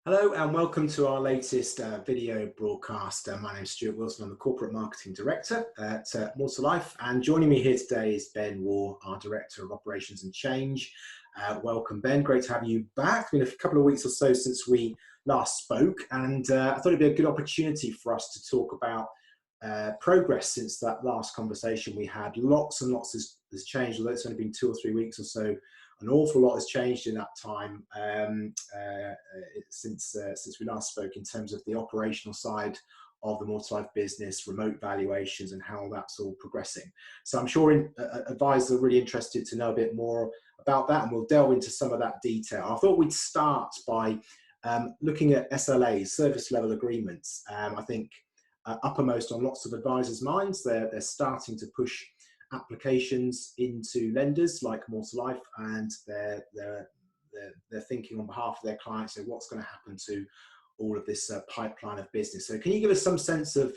Hello and welcome to our latest video broadcast. My name is Stuart Wilson. I'm the Corporate Marketing Director at More to Life, and joining me here today is Ben War, our Director of Operations and Change. Welcome, Ben. Great to have you back. It's been a couple of weeks or so since we last spoke, and I thought it'd be a good opportunity for us to talk about progress since that last conversation we had. Lots and lots has changed, although it's only been 2 or 3 weeks or so. An awful lot has changed in that time since we last spoke in terms of the operational side of the More to Life business, remote valuations, and how that's all progressing. So I'm sure advisors are really interested to know a bit more about that, and we'll delve into some of that detail. I thought we'd start by looking at SLAs, service level agreements. I think uppermost on lots of advisors' minds, they're starting to push applications into lenders like More to Life, and they're thinking on behalf of their clients, so what's going to happen to all of this pipeline of business. So can you give us some sense of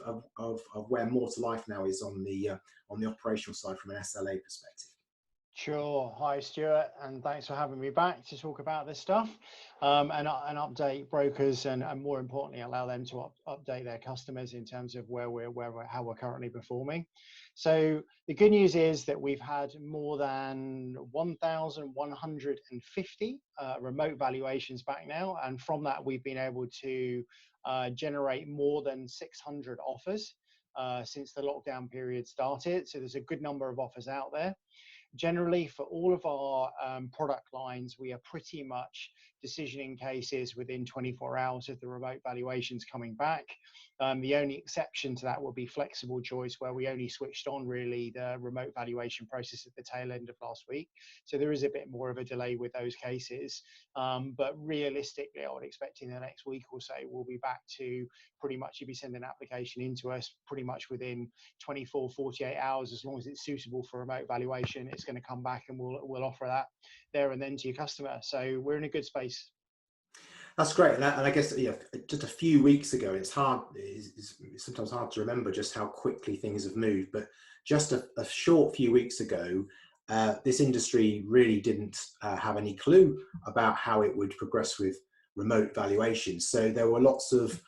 where More to Life now is on the operational side from an SLA perspective? Sure. Hi, Stuart, and thanks for having me back to talk about this stuff and update brokers and more importantly, allow them to update their customers in terms of how we're currently performing. So the good news is that we've had more than 1,150 remote valuations back now, and from that we've been able to generate more than 600 offers since the lockdown period started. So there's a good number of offers out there. Generally, for all of our product lines, we are pretty much decisioning cases within 24 hours of the remote valuations coming back. The only exception to that will be flexible choice, where we only switched on really the remote valuation process at the tail end of last week. So there is a bit more of a delay with those cases. But realistically, I would expect in the next week or so, we'll be back to pretty much if you send an application into us pretty much within 24, 48 hours, as long as it's suitable for remote valuation, it's going to come back and we'll offer that there and then to your customer. So we're in a good space. That's great, and I guess just a few weeks ago, it's sometimes hard to remember just how quickly things have moved. But just a short few weeks ago, this industry really didn't have any clue about how it would progress with remote valuations. So there were lots of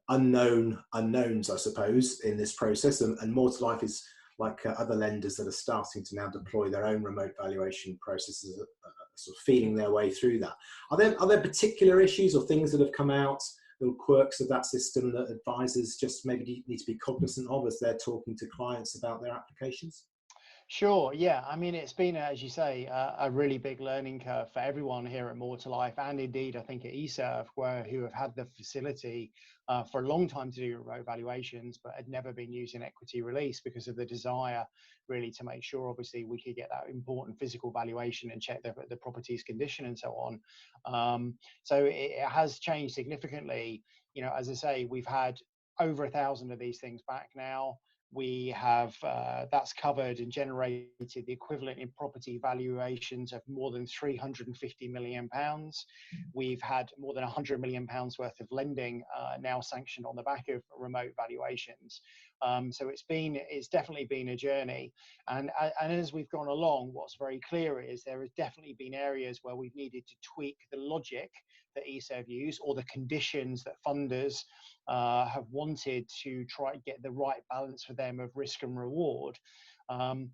unknowns, I suppose, in this process, and More to Life is like other lenders that are starting to now deploy their own remote valuation processes, sort of feeling their way through that. Are there particular issues or things that have come out, little quirks of that system that advisors just maybe need to be cognizant of as they're talking to clients about their applications? Sure. Yeah. I mean, it's been, as you say, a really big learning curve for everyone here at More to Life, and indeed, I think at eServe, who have had the facility for a long time to do remote valuations, but had never been using equity release because of the desire, really, to make sure, obviously, we could get that important physical valuation and check the property's condition and so on. So it has changed significantly. You know, as I say, we've had over 1,000 of these things back now. We have that's covered and generated the equivalent in property valuations of more than £350 million. We've had more than £100 million worth of lending now sanctioned on the back of remote valuations. So it's definitely been a journey. And as we've gone along, what's very clear is there has definitely been areas where we've needed to tweak the logic that eServe use, or the conditions that funders have wanted to try to get the right balance for them of risk and reward. And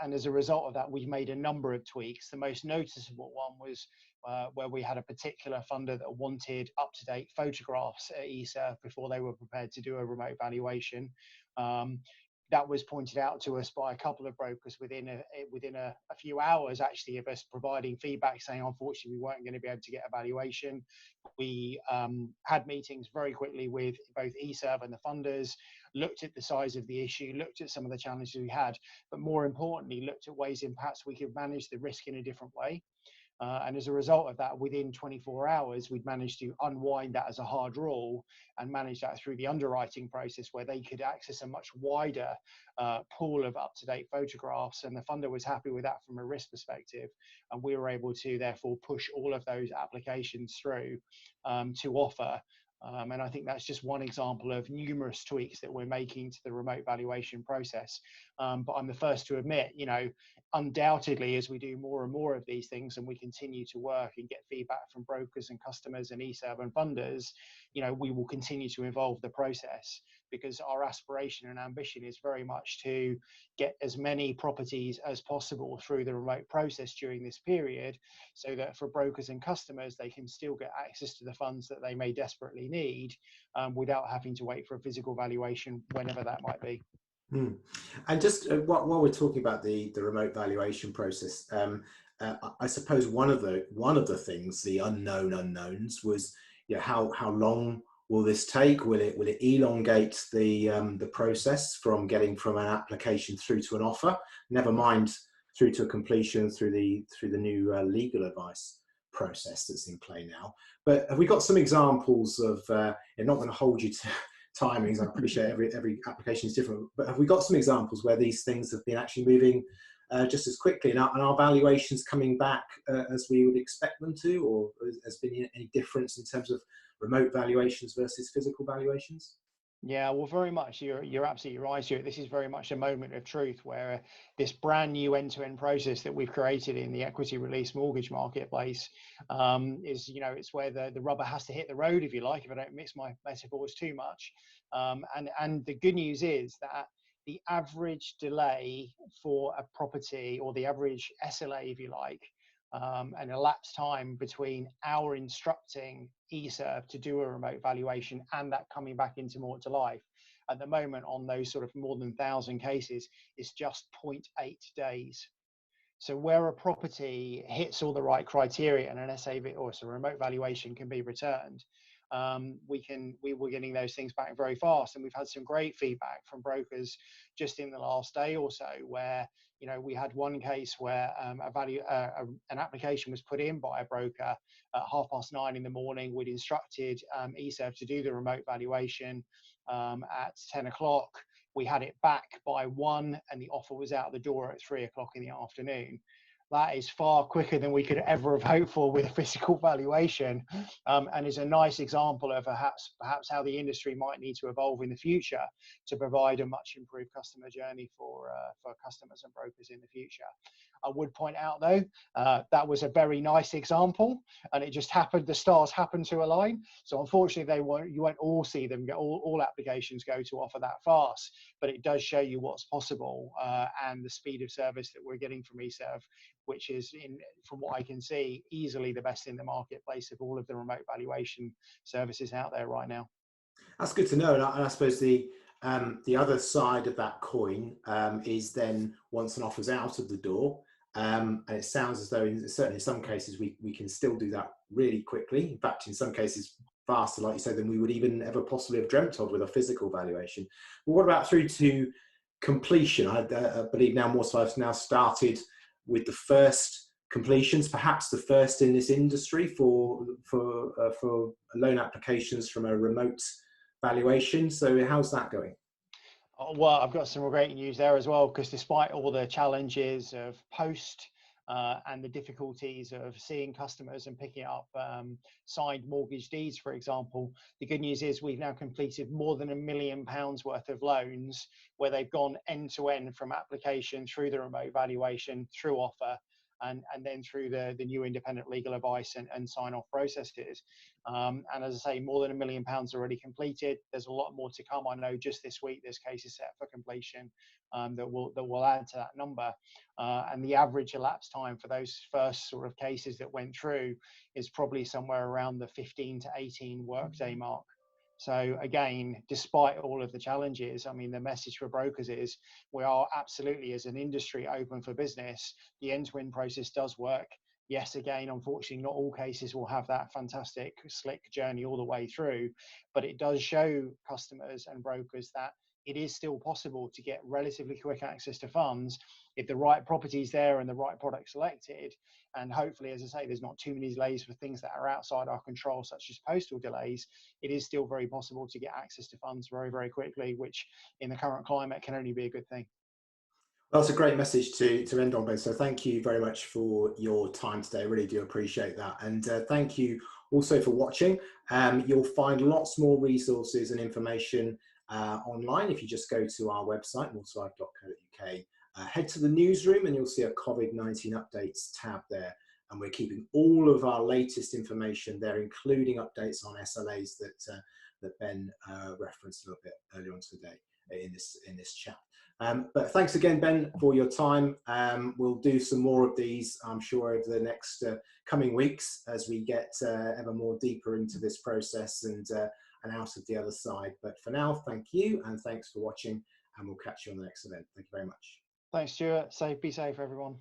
as a result of that, we've made a number of tweaks. The most noticeable one was where we had a particular funder that wanted up-to-date photographs at eServe before they were prepared to do a remote valuation. That was pointed out to us by a couple of brokers within a few hours, actually, of us providing feedback saying, unfortunately, we weren't going to be able to get a valuation. We had meetings very quickly with both eServe and the funders, looked at the size of the issue, looked at some of the challenges we had, but more importantly, looked at ways in perhaps we could manage the risk in a different way. And as a result of that, within 24 hours, we'd managed to unwind that as a hard rule and manage that through the underwriting process, where they could access a much wider pool of up-to-date photographs. And the funder was happy with that from a risk perspective. And we were able to therefore push all of those applications through to offer And I think that's just one example of numerous tweaks that we're making to the remote valuation process. But I'm the first to admit, undoubtedly, as we do more and more of these things and we continue to work and get feedback from brokers and customers and eServe and funders, we will continue to evolve the process, because our aspiration and ambition is very much to get as many properties as possible through the remote process during this period, so that for brokers and customers, they can still get access to the funds that they may desperately need, without having to wait for a physical valuation, whenever that might be. And just while we're talking about the remote valuation process, I suppose one of the things, the unknown unknowns, was how long will this take? Will it elongate the process from getting from an application through to an offer? Never mind through to a completion through the new legal advice process that's in play now. But have we got some examples of? I'm not going to hold you to timings. I appreciate every application is different, but have we got some examples where these things have been actually moving just as quickly, and our valuations coming back as we would expect them to, or has been any difference in terms of remote valuations versus physical valuations? Yeah, well, very much. You're absolutely right, Stuart. This is very much a moment of truth where this brand new end-to-end process that we've created in the equity release mortgage marketplace is, it's where the rubber has to hit the road, if you like, if I don't mix my metaphors too much. And the good news is that the average delay for a property, or the average SLA, if you like, and elapsed time between our instructing eServe to do a remote valuation and that coming back into more to life at the moment on those sort of more than 1,000 cases is just 0.8 days. So where a property hits all the right criteria and an SAV, or so a remote valuation, can be returned, we were getting those things back very fast. And we've had some great feedback from brokers just in the last day or so, where we had one case where an application was put in by a broker at 9:30 in the morning. We'd instructed eServe to do the remote valuation at 10 o'clock. We had it back by 1, and the offer was out the door at 3 o'clock in the afternoon. That is far quicker than we could ever have hoped for with a physical valuation, and is a nice example of perhaps how the industry might need to evolve in the future to provide a much improved customer journey for customers and brokers in the future. I would point out, though, that was a very nice example, and it just happened, the stars happened to align. So unfortunately, you won't all see them, all applications go to offer that fast, but it does show you what's possible, and the speed of service that we're getting from eServe, which is, from what I can see, easily the best in the marketplace of all of the remote valuation services out there right now. That's good to know. And I suppose the other side of that coin is then once an offer's out of the door, and it sounds as though certainly in some cases we can still do that really quickly. In fact, in some cases faster, like you said, than we would even ever possibly have dreamt of with a physical valuation. But what about through to completion? I believe now Mortlife now started with the first completions, perhaps the first in this industry for loan applications from a remote valuation. So how's that going? Well, I've got some great news there as well, because despite all the challenges of post and the difficulties of seeing customers and picking up signed mortgage deeds, for example, the good news is we've now completed more than £1 million worth of loans where they've gone end to end from application through the remote valuation, through offer, and then through the new independent legal advice and sign-off processes. And as I say, more than £1 million already completed. There's a lot more to come. I know just this week there's cases set for completion that will add to that number. And the average elapsed time for those first sort of cases that went through is probably somewhere around the 15 to 18 workday mark. So again, despite all of the challenges, I mean, the message for brokers is we are absolutely, as an industry, open for business. The end-to-end process does work. Yes, again, unfortunately, not all cases will have that fantastic, slick journey all the way through, but it does show customers and brokers that it is still possible to get relatively quick access to funds if the right property is there and the right product selected. And hopefully, as I say, there's not too many delays for things that are outside our control, such as postal delays. It is still very possible to get access to funds very, very quickly, which in the current climate can only be a good thing. Well, that's a great message to end on, Ben. So thank you very much for your time today. I really do appreciate that. And thank you also for watching. You'll find lots more resources and information online if you just go to our website, mortalife.co.uk. Head to the newsroom and you'll see a COVID-19 updates tab there. And we're keeping all of our latest information there, including updates on SLAs that Ben referenced a little bit earlier on today in this chat. But thanks again, Ben, for your time. We'll do some more of these, I'm sure, over the next coming weeks as we get ever more deeper into this process and out of the other side. But for now, thank you, and thanks for watching, and we'll catch you on the next event. Thank you very much. Thanks, Stuart. Be safe, everyone.